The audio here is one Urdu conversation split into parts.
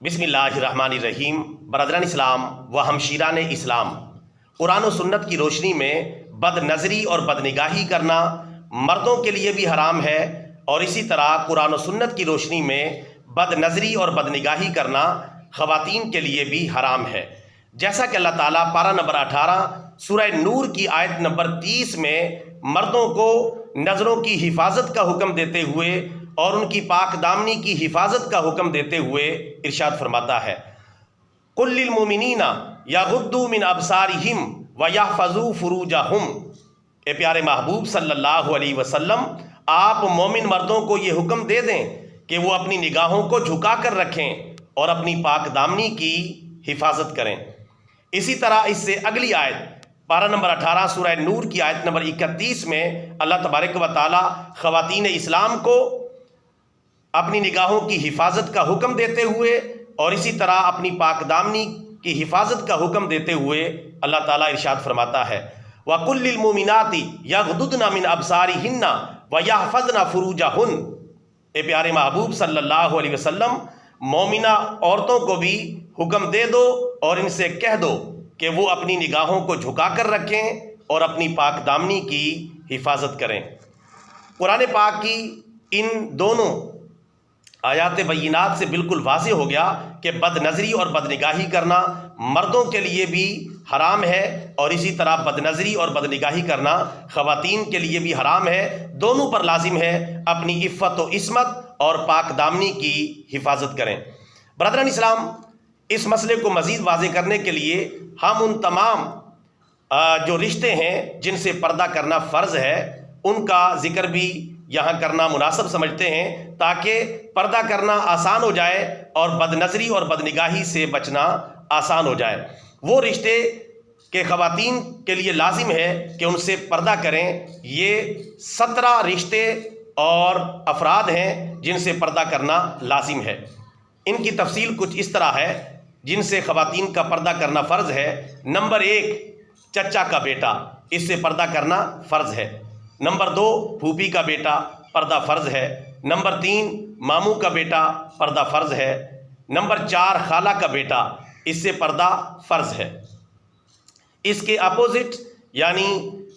بسم اللہ الرحمن الرحیم۔ برادران اسلام و ہمشیران اسلام، قرآن و سنت کی روشنی میں بد نظری اور بد نگاہی کرنا مردوں کے لیے بھی حرام ہے، اور اسی طرح قرآن و سنت کی روشنی میں بد نظری اور بد نگاہی کرنا خواتین کے لیے بھی حرام ہے۔ جیسا کہ اللہ تعالیٰ پارہ نمبر 18 سورہ نور کی آیت نمبر 30 میں مردوں کو نظروں کی حفاظت کا حکم دیتے ہوئے اور ان کی پاک دامنی کی حفاظت کا حکم دیتے ہوئے ارشاد فرماتا ہے، قُل لِّلْمُؤْمِنِينَ يَغُضُّوا مِنْ أَبْصَارِهِمْ وَيَحْفَظُوا فُرُوجَهُمْ۔ اے پیارے محبوب صلی اللہ علیہ وسلم، آپ مومن مردوں کو یہ حکم دے دیں کہ وہ اپنی نگاہوں کو جھکا کر رکھیں اور اپنی پاک دامنی کی حفاظت کریں۔ اسی طرح اس سے اگلی آیت پارہ نمبر 18 سورہ نور کی آیت نمبر 31 میں اللہ تبارک و تعالی خواتین اسلام کو اپنی نگاہوں کی حفاظت کا حکم دیتے ہوئے اور اسی طرح اپنی پاک دامنی کی حفاظت کا حکم دیتے ہوئے اللہ تعالیٰ ارشاد فرماتا ہے، وَقُل لِّلْمُؤْمِنَاتِ يَغْضُضْنَ مِنْ أَبْصَارِهِنَّ وَيَحْفَظْنَ فُرُوجَهُنَّ۔ اے پیارے محبوب صلی اللہ علیہ وسلم، مومنہ عورتوں کو بھی حکم دے دو اور ان سے کہہ دو کہ وہ اپنی نگاہوں کو جھکا کر رکھیں اور اپنی پاک دامنی کی حفاظت کریں۔ قرآن پاک کی ان دونوں آیات بینات سے بالکل واضح ہو گیا کہ بد نظری اور بد نگاہی کرنا مردوں کے لیے بھی حرام ہے، اور اسی طرح بد نظری اور بد نگاہی کرنا خواتین کے لیے بھی حرام ہے۔ دونوں پر لازم ہے اپنی عفت و عصمت اور پاک دامنی کی حفاظت کریں۔ برادران اسلام، اس مسئلے کو مزید واضح کرنے کے لیے ہم ان تمام جو رشتے ہیں جن سے پردہ کرنا فرض ہے ان کا ذکر بھی یہاں کرنا مناسب سمجھتے ہیں، تاکہ پردہ کرنا آسان ہو جائے اور بد نظری اور بد نگاہی سے بچنا آسان ہو جائے۔ وہ رشتے کہ خواتین کے لیے لازم ہے کہ ان سے پردہ کریں، یہ 17 رشتے اور افراد ہیں جن سے پردہ کرنا لازم ہے۔ ان کی تفصیل کچھ اس طرح ہے جن سے خواتین کا پردہ کرنا فرض ہے۔ نمبر 1، چچا کا بیٹا، اس سے پردہ کرنا فرض ہے۔ نمبر 2، پھوپھی کا بیٹا، پردہ فرض ہے۔ نمبر 3، ماموں کا بیٹا، پردہ فرض ہے۔ نمبر 4، خالہ کا بیٹا، اس سے پردہ فرض ہے۔ اس کے اپوزٹ یعنی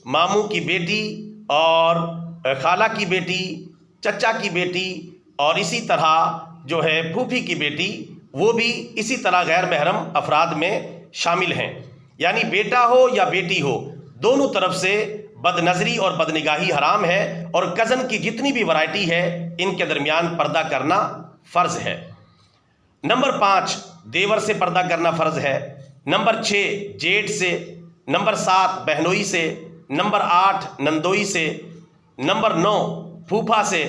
ماموں کی بیٹی اور خالہ کی بیٹی، چچا کی بیٹی اور اسی طرح جو ہے پھوپھی کی بیٹی، وہ بھی اسی طرح غیر محرم افراد میں شامل ہیں۔ یعنی بیٹا ہو یا بیٹی ہو، دونوں طرف سے بد نظری اور بد نگاہی حرام ہے، اور کزن کی جتنی بھی ورائٹی ہے ان کے درمیان پردہ کرنا فرض ہے۔ نمبر 5، دیور سے پردہ کرنا فرض ہے۔ نمبر 6، جیٹھ سے۔ نمبر 7، بہنوئی سے۔ نمبر 8، نندوئی سے۔ نمبر 9، پھوپھا سے۔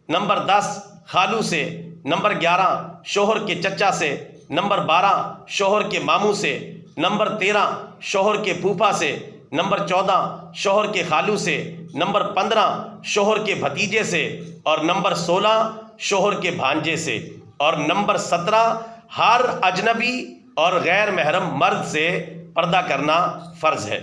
نمبر 10، خالو سے۔ نمبر 11، شوہر کے چچا سے۔ نمبر 12، شوہر کے ماموں سے۔ نمبر 13، شوہر کے پھوپھا سے۔ نمبر 14، شوہر کے خالو سے۔ نمبر 15، شوہر کے بھتیجے سے۔ اور نمبر 16، شوہر کے بھانجے سے۔ اور نمبر 17، ہر اجنبی اور غیر محرم مرد سے پردہ کرنا فرض ہے۔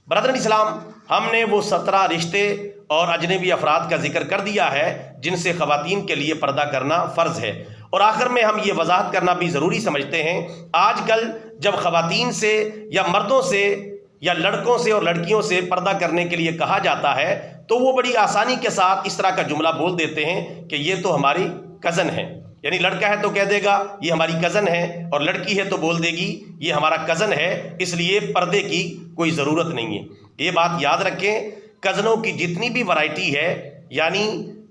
برادران اسلام، ہم نے وہ 17 رشتے اور اجنبی افراد کا ذکر کر دیا ہے جن سے خواتین کے لیے پردہ کرنا فرض ہے، اور آخر میں ہم یہ وضاحت کرنا بھی ضروری سمجھتے ہیں، آج کل جب خواتین سے یا مردوں سے یا لڑکوں سے اور لڑکیوں سے پردہ کرنے کے لیے کہا جاتا ہے تو وہ بڑی آسانی کے ساتھ اس طرح کا جملہ بول دیتے ہیں کہ یہ تو ہماری کزن ہے۔ یعنی لڑکا ہے تو کہہ دے گا یہ ہماری کزن ہے، اور لڑکی ہے تو بول دے گی یہ ہمارا کزن ہے، اس لیے پردے کی کوئی ضرورت نہیں ہے۔ یہ بات یاد رکھیں، کزنوں کی جتنی بھی ورائٹی ہے، یعنی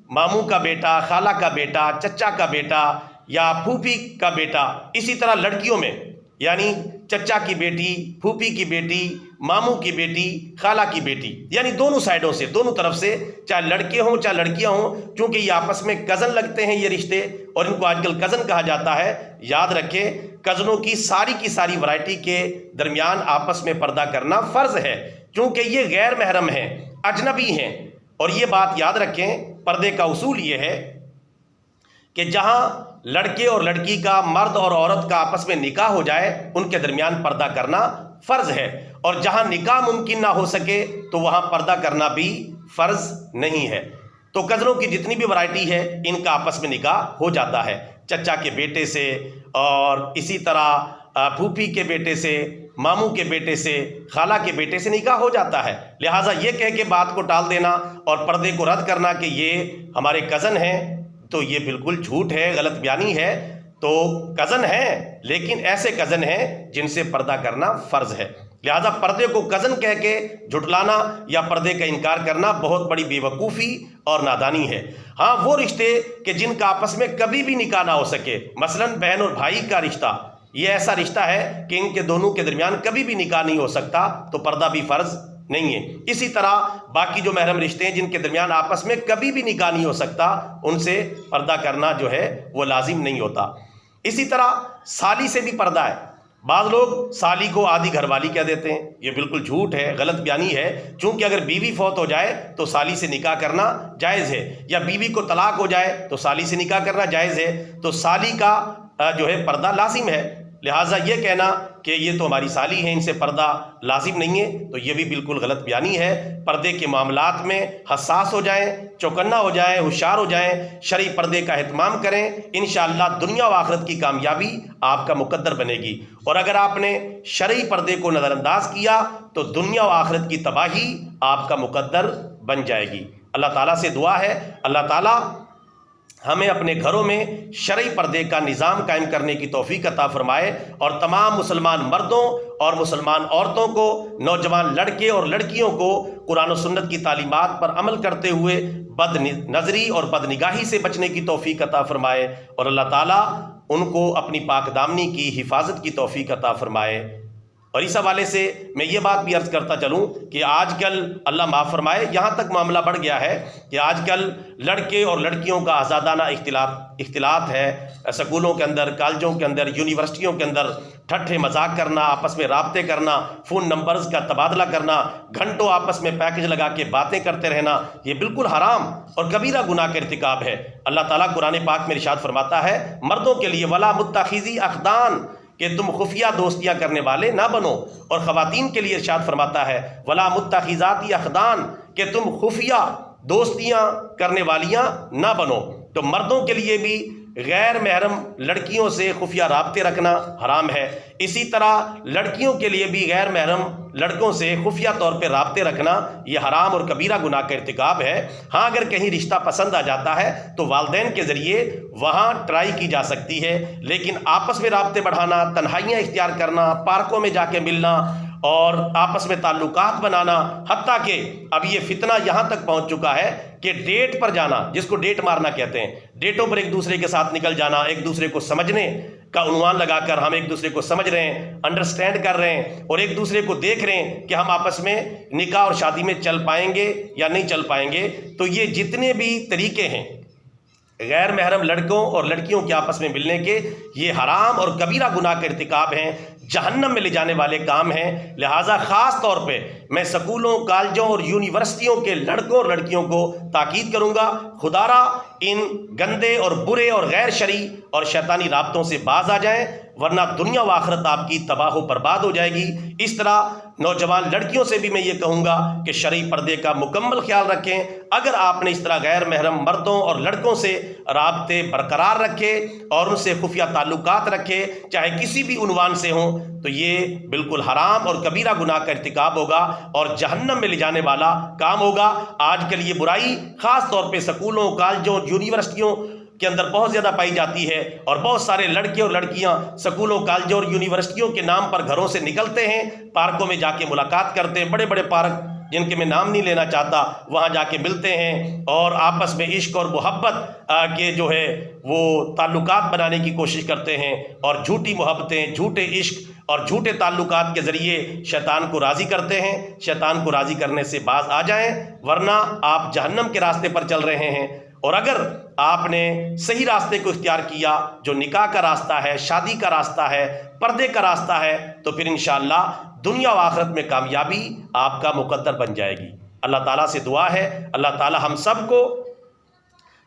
ماموں کا بیٹا، خالہ کا بیٹا، چچا کا بیٹا یا پھوپھی کا بیٹا، اسی طرح لڑکیوں میں یعنی چچا کی بیٹی، پھوپھی کی بیٹی، ماموں کی بیٹی، خالہ کی بیٹی، یعنی دونوں سائڈوں سے، دونوں طرف سے، چاہے لڑکے ہوں چاہے لڑکیاں ہوں، کیونکہ یہ آپس میں کزن لگتے ہیں یہ رشتے، اور ان کو آج کل کزن کہا جاتا ہے۔ یاد رکھیں، کزنوں کی ساری ورائٹی کے درمیان آپس میں پردہ کرنا فرض ہے، کیونکہ یہ غیر محرم ہیں، اجنبی ہیں۔ اور یہ بات یاد رکھیں، پردے کا اصول یہ ہے کہ جہاں لڑکے اور لڑکی کا، مرد اور عورت کا آپس میں نکاح ہو جائے ان کے درمیان پردہ کرنا فرض ہے، اور جہاں نکاح ممکن نہ ہو سکے تو وہاں پردہ کرنا بھی فرض نہیں ہے۔ تو کزنوں کی جتنی بھی ورائٹی ہے ان کا آپس میں نکاح ہو جاتا ہے۔ چچا کے بیٹے سے اور اسی طرح پھوپھی کے بیٹے سے، ماموں کے بیٹے سے، خالہ کے بیٹے سے نکاح ہو جاتا ہے۔ لہٰذا یہ کہہ کے بات کو ٹال دینا اور پردے کو رد کرنا کہ یہ ہمارے کزن ہیں، تو یہ بالکل جھوٹ ہے، غلط بیانی ہے۔ تو کزن ہیں، لیکن ایسے کزن ہیں جن سے پردہ کرنا فرض ہے۔ لہٰذا پردے کو کزن کہہ کے جھٹلانا یا پردے کا انکار کرنا بہت بڑی بے وقوفی اور نادانی ہے۔ ہاں، وہ رشتے کہ جن کا آپس میں کبھی بھی نکاح نہ ہو سکے، مثلاً بہن اور بھائی کا رشتہ، یہ ایسا رشتہ ہے کہ ان کے دونوں کے درمیان کبھی بھی نکاح نہیں ہو سکتا، تو پردہ بھی فرض نہیں ہے۔ اسی طرح باقی جو محرم رشتے ہیں جن کے درمیان آپس میں کبھی بھی نکاح نہیں ہو سکتا، ان سے پردہ کرنا جو ہے وہ لازم نہیں ہوتا۔ اسی طرح سالی سے بھی پردہ ہے۔ بعض لوگ سالی کو آدھی گھر والی کہہ دیتے ہیں، یہ بالکل جھوٹ ہے، غلط بیانی ہے۔ چونکہ اگر بیوی فوت ہو جائے تو سالی سے نکاح کرنا جائز ہے، یا بیوی کو طلاق ہو جائے تو سالی سے نکاح کرنا جائز ہے، تو سالی کا جو ہے پردہ لازم ہے۔ لہٰذا یہ کہنا کہ یہ تو ہماری سالی ہیں، ان سے پردہ لازم نہیں ہے، تو یہ بھی بالکل غلط بیانی ہے۔ پردے کے معاملات میں حساس ہو جائیں، چوکنا ہو جائیں، ہوشیار ہو جائیں، شرعی پردے کا اہتمام کریں، انشاءاللہ دنیا و آخرت کی کامیابی آپ کا مقدر بنے گی۔ اور اگر آپ نے شرعی پردے کو نظر انداز کیا تو دنیا و آخرت کی تباہی آپ کا مقدر بن جائے گی۔ اللہ تعالیٰ سے دعا ہے اللہ تعالیٰ ہمیں اپنے گھروں میں شرعی پردے کا نظام قائم کرنے کی توفیق عطا فرمائے، اور تمام مسلمان مردوں اور مسلمان عورتوں کو، نوجوان لڑکے اور لڑکیوں کو قرآن و سنت کی تعلیمات پر عمل کرتے ہوئے بد نظری اور بد نگاہی سے بچنے کی توفیق عطا فرمائے، اور اللہ تعالیٰ ان کو اپنی پاک دامنی کی حفاظت کی توفیق عطا فرمائے۔ اور اس حوالے سے میں یہ بات بھی عرض کرتا چلوں کہ آج کل اللہ معاف فرمائے، یہاں تک معاملہ بڑھ گیا ہے کہ آج کل لڑکے اور لڑکیوں کا آزادانہ اختلاط ہے، سکولوں کے اندر، کالجوں کے اندر، یونیورسٹیوں کے اندر ٹھٹھے مذاق کرنا، آپس میں رابطے کرنا، فون نمبرز کا تبادلہ کرنا، گھنٹوں آپس میں پیکج لگا کے باتیں کرتے رہنا، یہ بالکل حرام اور کبیرہ گناہ کا ارتکاب ہے۔ اللہ تعالیٰ قرآن پاک میں ارشاد فرماتا ہے مردوں کے لیے وَلَا مُتَّخِذِي أَخْدَانٍ، کہ تم خفیہ دوستیاں کرنے والے نہ بنو، اور خواتین کے لیے ارشاد فرماتا ہے وَلَا مُتَّخِذَاتِ أَخْدَانٍ، کہ تم خفیہ دوستیاں کرنے والیاں نہ بنو۔ تو مردوں کے لیے بھی غیر محرم لڑکیوں سے خفیہ رابطے رکھنا حرام ہے، اسی طرح لڑکیوں کے لیے بھی غیر محرم لڑکوں سے خفیہ طور پہ رابطے رکھنا یہ حرام اور کبیرہ گناہ کا ارتکاب ہے۔ ہاں، اگر کہیں رشتہ پسند آ جاتا ہے تو والدین کے ذریعے وہاں ٹرائی کی جا سکتی ہے، لیکن آپس میں رابطے بڑھانا، تنہائیاں اختیار کرنا، پارکوں میں جا کے ملنا اور آپس میں تعلقات بنانا، حتیٰ کہ اب یہ فتنہ یہاں تک پہنچ چکا ہے کہ ڈیٹ پر جانا، جس کو ڈیٹ مارنا کہتے ہیں، ڈیٹوں پر ایک دوسرے کے ساتھ نکل جانا، ایک دوسرے کو سمجھنے کا عنوان لگا کر ہم ایک دوسرے کو سمجھ رہے ہیں، انڈرسٹینڈ کر رہے ہیں، اور ایک دوسرے کو دیکھ رہے ہیں کہ ہم آپس میں نکاح اور شادی میں چل پائیں گے یا نہیں چل پائیں گے۔ تو یہ جتنے بھی طریقے ہیں غیر محرم لڑکوں اور لڑکیوں کے آپس میں ملنے کے، یہ حرام اور کبیرہ گناہ کا ارتکاب ہیں، جہنم میں لے جانے والے کام ہیں۔ لہٰذا خاص طور پہ میں سکولوں، کالجوں اور یونیورسٹیوں کے لڑکوں اور لڑکیوں کو تاکید کروں گا، خدا را ان گندے اور برے اور غیر شرعی اور شیطانی رابطوں سے باز آ جائیں، ورنہ دنیا و آخرت آپ کی تباہ و برباد ہو جائے گی۔ اس طرح نوجوان لڑکیوں سے بھی میں یہ کہوں گا کہ شرعی پردے کا مکمل خیال رکھیں۔ اگر آپ نے اس طرح غیر محرم مردوں اور لڑکوں سے رابطے برقرار رکھے اور ان سے خفیہ تعلقات رکھے، چاہے کسی بھی عنوان سے ہوں، تو یہ بالکل حرام اور کبیرہ گناہ کا ارتکاب ہوگا اور جہنم میں لے جانے والا کام ہوگا۔ آج کل یہ برائی خاص طور پہ سکولوں، کالجوں، یونیورسٹیوں کے اندر بہت زیادہ پائی جاتی ہے، اور بہت سارے لڑکے اور لڑکیاں سکولوں، کالجوں اور یونیورسٹیوں کے نام پر گھروں سے نکلتے ہیں، پارکوں میں جا کے ملاقات کرتے ہیں، بڑے بڑے پارک جن کے میں نام نہیں لینا چاہتا، وہاں جا کے ملتے ہیں اور آپس میں عشق اور محبت کے جو ہے وہ تعلقات بنانے کی کوشش کرتے ہیں، اور جھوٹی محبتیں، جھوٹے عشق اور جھوٹے تعلقات کے ذریعے شیطان کو راضی کرتے ہیں۔ شیطان کو راضی کرنے سے باز آ جائیں، ورنہ آپ جہنم کے راستے پر چل رہے ہیں۔ اور اگر آپ نے صحیح راستے کو اختیار کیا، جو نکاح کا راستہ ہے، شادی کا راستہ ہے، پردے کا راستہ ہے، تو پھر انشاءاللہ دنیا و آخرت میں کامیابی آپ کا مقدر بن جائے گی۔ اللہ تعالیٰ سے دعا ہے اللہ تعالیٰ ہم سب کو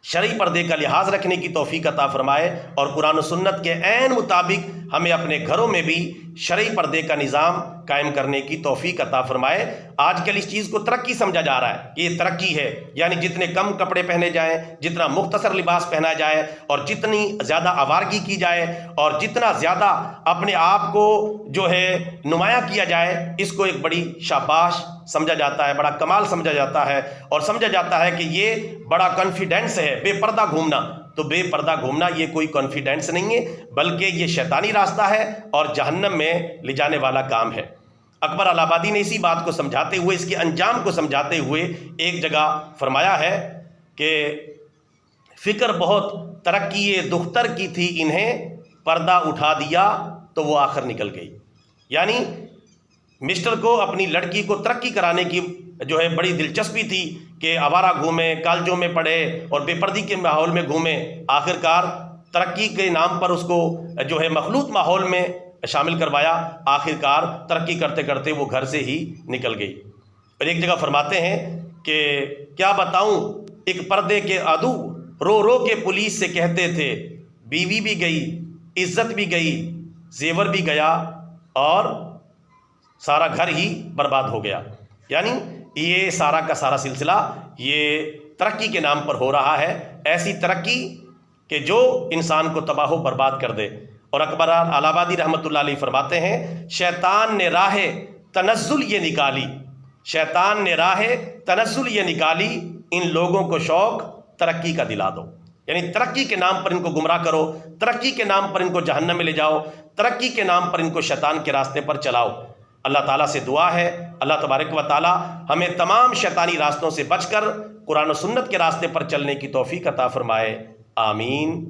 شرعی پردے کا لحاظ رکھنے کی توفیق عطا فرمائے، اور قرآن و سنت کے عین مطابق ہمیں اپنے گھروں میں بھی شرعی پردے کا نظام قائم کرنے کی توفیق عطا فرمائے۔ آج کل اس چیز کو ترقی سمجھا جا رہا ہے کہ یہ ترقی ہے، یعنی جتنے کم کپڑے پہنے جائیں، جتنا مختصر لباس پہنا جائے، اور جتنی زیادہ آوارگی کی جائے، اور جتنا زیادہ اپنے آپ کو جو ہے نمایاں کیا جائے، اس کو ایک بڑی شاباش سمجھا جاتا ہے، بڑا کمال سمجھا جاتا ہے، اور سمجھا جاتا ہے کہ یہ بڑا کانفیڈنس ہے۔ بے پردہ گھومنا، تو بے پردہ گھومنا یہ کوئی کانفیڈنس نہیں ہے، بلکہ یہ شیطانی راستہ ہے اور جہنم میں لے جانے والا کام ہے۔ اکبر الہ آبادی نے اسی بات کو سمجھاتے ہوئے، اس کے انجام کو سمجھاتے ہوئے ایک جگہ فرمایا ہے کہ فکر بہت ترقی دختر کی تھی، انہیں پردہ اٹھا دیا تو وہ آخر نکل گئی۔ یعنی مسٹر کو اپنی لڑکی کو ترقی کرانے کی جو ہے بڑی دلچسپی تھی کہ آوارہ گھومے، کالجوں میں پڑھے اور بے پردگی کے ماحول میں گھومے۔ آخرکار ترقی کے نام پر اس کو جو ہے مخلوط ماحول میں شامل کروایا، آخرکار ترقی کرتے کرتے وہ گھر سے ہی نکل گئی۔ اور ایک جگہ فرماتے ہیں کہ کیا بتاؤں، ایک پردے کے عدو رو رو کے پولیس سے کہتے تھے، بیوی بھی گئی، عزت بھی گئی، زیور بھی گیا، اور سارا گھر ہی برباد ہو گیا۔ یعنی یہ سارا کا سارا سلسلہ یہ ترقی کے نام پر ہو رہا ہے، ایسی ترقی کہ جو انسان کو تباہ و برباد کر دے۔ اور اکبر الہ آبادی رحمۃ اللہ علیہ فرماتے ہیں، شیطان نے راہ تنزل یہ نکالی، شیطان نے راہ تنزل یہ نکالی، ان لوگوں کو شوق ترقی کا دلا دو۔ یعنی ترقی کے نام پر ان کو گمراہ کرو، ترقی کے نام پر ان کو جہنم میں لے جاؤ، ترقی کے نام پر ان کو شیطان کے راستے پر چلاؤ۔ اللہ تعالیٰ سے دعا ہے، اللہ تبارک و تعالیٰ ہمیں تمام شیطانی راستوں سے بچ کر قرآن و سنت کے راستے پر چلنے کی توفیق عطا فرمائے۔ آمین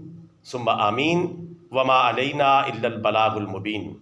ثم آمین۔ وما علینا الا البلاغ المبین۔